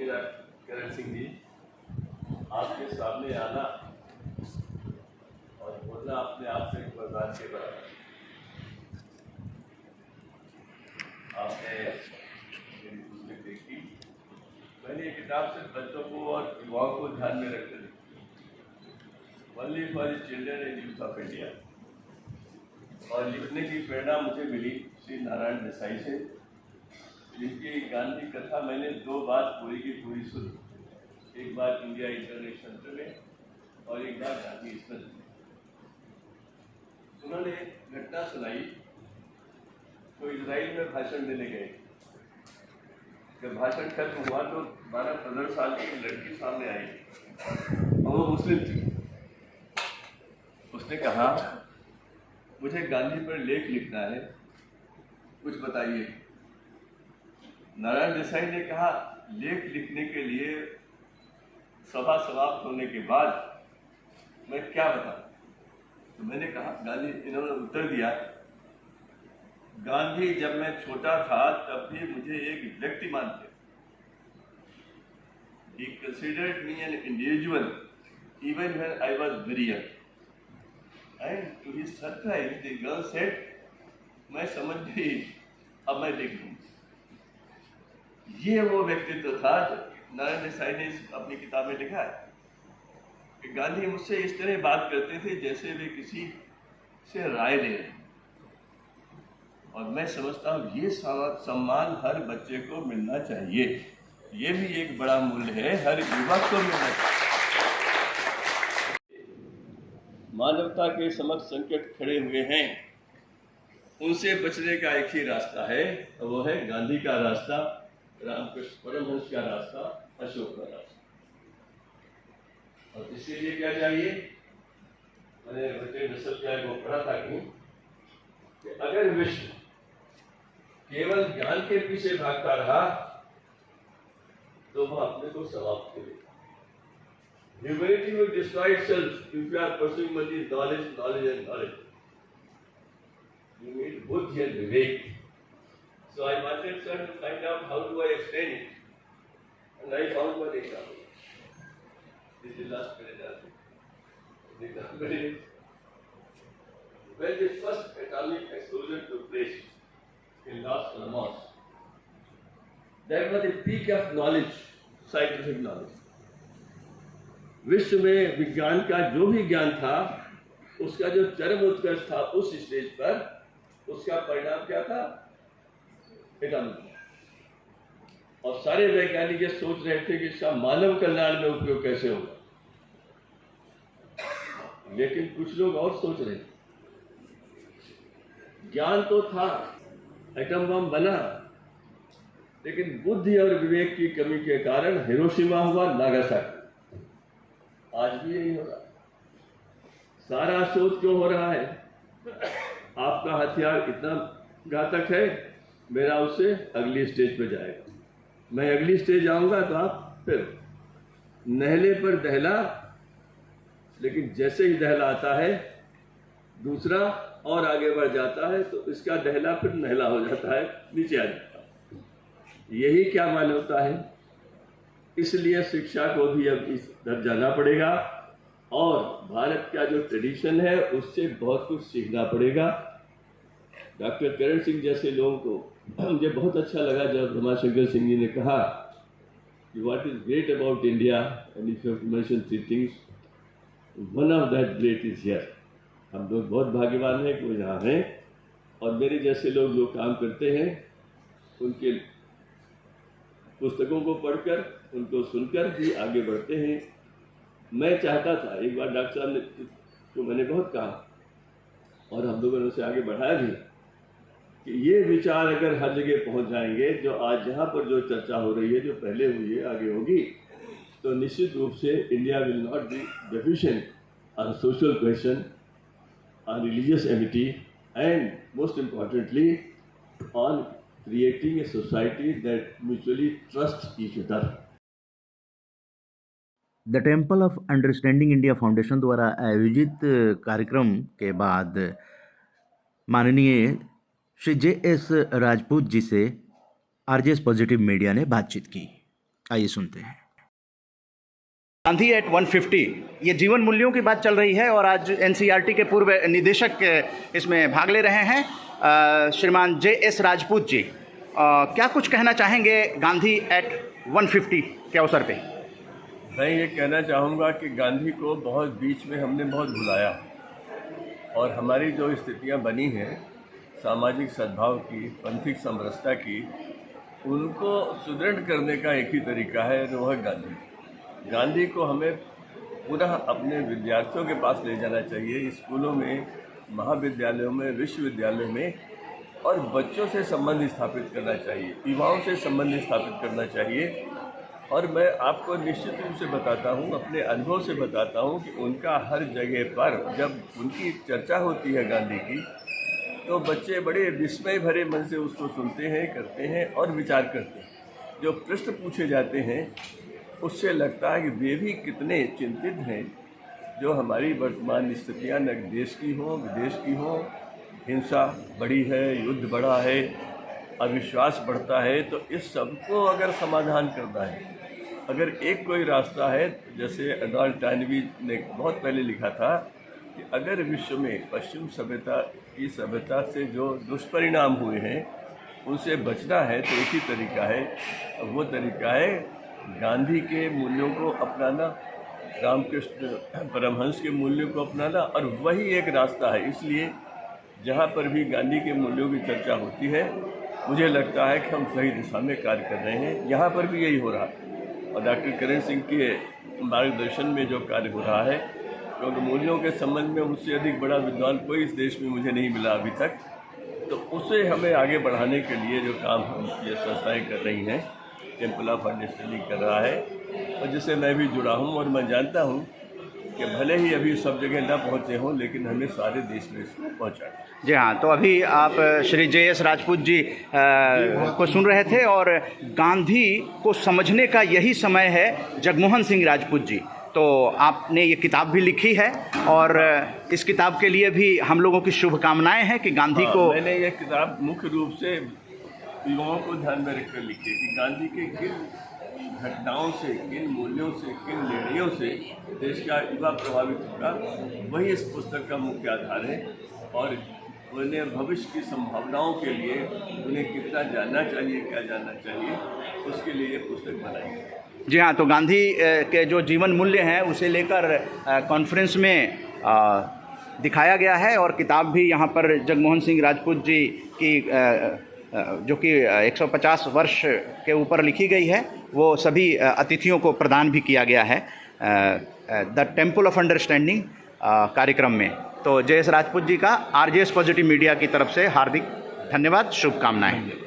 मेरा करण सिंह जी, आपके सामने आना और बोलना अपने आप से एक वरदान के बराबर। आपने मेरी पुस्तक देखी, मैंने ये किताब सिर्फ बच्चों को और युवाओं को ध्यान में रखकर लिखी, only for the children and youth of India. और लिखने की प्रेरणा मुझे मिली श्री नारायण देसाई से, जिनकी गांधी कथा मैंने 2 बार पूरी की पूरी सुनी, एक बार इंडिया इंटरनेशनल में और एक बार गांधी स्मृति में। उन्होंने घटना सुनाई तो इजराइल में भाषण देने गए। जब भाषण खत्म हुआ तो 12-15 साल की लड़की सामने आई और वो मुस्लिम थी। उसने कहा, मुझे गांधी पर लेख लिखना है, कुछ बताइए। नारायण देसाई ने कहा, लेख लिखने के लिए सभा समाप्त होने के बाद मैं क्या बताऊं? तो मैंने कहा, इन्होंने उत्तर दिया, गांधी जब मैं छोटा था तब भी मुझे एक व्यक्ति मानते। He considered me an individual even when I was very young. And to his surprise, the girl said, मैं समझ गई, अब मैं लिख दूँ। ये वो व्यक्तित्व था जो नारायण देसाई ने अपनी किताब में लिखा है कि गांधी मुझसे इस तरह बात करते थे जैसे वे किसी से राय ले रहे। और मैं समझता हूँ ये सम्मान हर बच्चे को मिलना चाहिए। ये भी एक बड़ा मूल्य है, हर युवक को मिलना चाहिए। मानवता के समक्ष संकट खड़े हुए हैं, उनसे बचने का एक ही रास्ता है, वो है गांधी का रास्ता, रामकृष्ण परमहंस का रास्ता, अशोक का रास्ता। और इसके लिए क्या चाहिए? मैंने बच्चे नस्ल को पढ़ा था कि अगर विश्व केवल ज्ञान के पीछे भागता रहा तो वह अपने को समाप्त करेगा। Humanity will destroy itself if you are pursuing only knowledge, knowledge and knowledge. You need buddhi and vivek. So I wanted sir to find out how do I explain it, and I found one example. This is the last paragraph. The example is when the first atomic explosion took place in Los Alamos. That was the peak of knowledge, scientific knowledge. विश्व में विज्ञान का जो भी ज्ञान था, उसका जो चरम उत्कर्ष था उस स्टेज पर, उसका परिणाम क्या था? एटॉमिक। और सारे वैज्ञानिक ये सोच रहे थे कि इसका मानव कल्याण में उपयोग कैसे होगा। लेकिन कुछ लोग और सोच रहे थे, ज्ञान तो था, एटम बम बना, लेकिन बुद्धि और विवेक की कमी के कारण हिरोशिमा हुआ, नागासाकी। आज भी यही हो रहा है। सारा शोध क्यों हो रहा है? आपका हथियार इतना घातक है, मेरा उससे अगली स्टेज पे जाएगा, मैं अगली स्टेज आऊंगा तो आप फिर नहले पर दहला, लेकिन जैसे ही दहला आता है दूसरा और आगे बढ़ जाता है तो इसका दहला फिर नहला हो जाता है, नीचे आ जाता है। यही क्या मानवता है? इसलिए शिक्षा को भी अब इस तरफ जाना पड़ेगा और भारत का जो ट्रेडिशन है उससे बहुत कुछ सीखना पड़ेगा। डॉक्टर करण सिंह जैसे लोगों को मुझे बहुत अच्छा लगा जब रमाशंकर सिंह जी ने कहा कि what is great about India and if you mention 3 things, one of that great is here. हम लोग बहुत भाग्यवान हैं कि वो यहाँ हैं और मेरे जैसे लोग जो काम करते हैं उनके पुस्तकों को पढ़कर, उनको सुनकर भी आगे बढ़ते हैं। मैं चाहता था, एक बार डॉक्टर साहब ने तो मैंने बहुत कहा और हम लोगों ने उसे आगे बढ़ाया भी, कि ये विचार अगर हर जगह पहुंच जाएंगे, जो आज यहाँ पर जो चर्चा हो रही है, जो पहले हुई है, आगे होगी, तो निश्चित रूप से India will not be deficient on social question, on religious Amity and most importantly on creating a society that mutually trusts each other. The temple of understanding India foundation द्वारा आयोजित कार्यक्रम के बाद माननीय श्री JS राजपूत जी से RJS पॉजिटिव मीडिया ने बातचीत की। आइए सुनते हैं। गांधी एट 150, ये जीवन मूल्यों की बात चल रही है और आज एनसीईआरटी के पूर्व निदेशक इसमें भाग ले रहे हैं, श्रीमान JS राजपूत जी। क्या कुछ कहना चाहेंगे गांधी एट 150 के अवसर पे? मैं ये कहना चाहूँगा कि गांधी को बहुत बीच में हमने बहुत भुलाया और हमारी जो स्थितियाँ बनी हैं सामाजिक सद्भाव की, पंथिक समरसता की, उनको सुदृढ़ करने का एक ही तरीका है, वो है गांधी। गांधी को हमें पुनः अपने विद्यार्थियों के पास ले जाना चाहिए, स्कूलों में, महाविद्यालयों में, विश्वविद्यालयों में, और बच्चों से संबंध स्थापित करना चाहिए, युवाओं से संबंध स्थापित करना चाहिए। और मैं आपको निश्चित रूप से बताता हूँ, अपने अनुभव से बताता हूँ कि उनका हर जगह पर जब उनकी चर्चा होती है गांधी की, तो बच्चे बड़े विस्मय भरे मन से उसको सुनते हैं, करते हैं और विचार करते हैं। जो प्रश्न पूछे जाते हैं उससे लगता है कि वे भी कितने चिंतित हैं। जो हमारी वर्तमान स्थितियाँ न देश की हों, विदेश की हों, हिंसा बढ़ी है, युद्ध बढ़ा है, अविश्वास बढ़ता है, तो इस सब को अगर समाधान करना है, अगर एक कोई रास्ता है, जैसे अडॉल्फ टॉयनबी ने बहुत पहले लिखा था कि अगर विश्व में पश्चिम सभ्यता से जो दुष्परिणाम हुए हैं उनसे बचना है तो एक ही तरीका है, वो तरीका है गांधी के मूल्यों को अपनाना, रामकृष्ण परमहंस के मूल्यों को अपनाना, और वही एक रास्ता है। इसलिए जहाँ पर भी गांधी के मूल्यों की चर्चा होती है, मुझे लगता है कि हम सही दिशा में कार्य कर रहे हैं। यहाँ पर भी यही हो रहा है और डॉक्टर करण सिंह के मार्गदर्शन में जो कार्य हो रहा है, क्योंकि मूल्यों के संबंध में उससे अधिक बड़ा विद्वान कोई इस देश में मुझे नहीं मिला अभी तक, तो उसे हमें आगे बढ़ाने के लिए जो काम हम ये संस्थाएँ कर रही हैं, टेम्पल ऑफ अंडरस्टैंडिंग कर रहा है और जिससे मैं भी जुड़ा हूँ, और मैं जानता हूँ कि भले ही अभी सब जगह ना पहुँचे हों, लेकिन हमें सारे देश में इसको पहुँचाना। जी हाँ, तो अभी आप श्री JS राजपूत जी को सुन रहे थे और गांधी को समझने का यही समय है, जगमोहन सिंह राजपूत जी। तो आपने ये किताब भी लिखी है और इस किताब के लिए भी हम लोगों की शुभकामनाएं हैं कि गांधी को। मैंने ये किताब मुख्य रूप से युवाओं को ध्यान में रखकर लिखी है कि गांधी के किन घटनाओं से, किन मूल्यों से, किन निर्णयों से देश का युवा प्रभावित होगा, वही इस पुस्तक का मुख्य आधार है। और उन्हें भविष्य की संभावनाओं के लिए उन्हें कितना जानना चाहिए, क्या जानना चाहिए, उसके लिए ये पुस्तक बनाई है। जी हाँ, तो गांधी के जो जीवन मूल्य हैं उसे लेकर कॉन्फ्रेंस में दिखाया गया है और किताब भी यहाँ पर जगमोहन सिंह राजपूत जी की जो कि 150 वर्ष के ऊपर लिखी गई है, वो सभी अतिथियों को प्रदान भी किया गया है द टेम्पल ऑफ अंडरस्टैंडिंग कार्यक्रम में। तो JS राजपूत जी का RJS पॉजिटिव मीडिया की तरफ से हार्दिक धन्यवाद, शुभकामनाएं।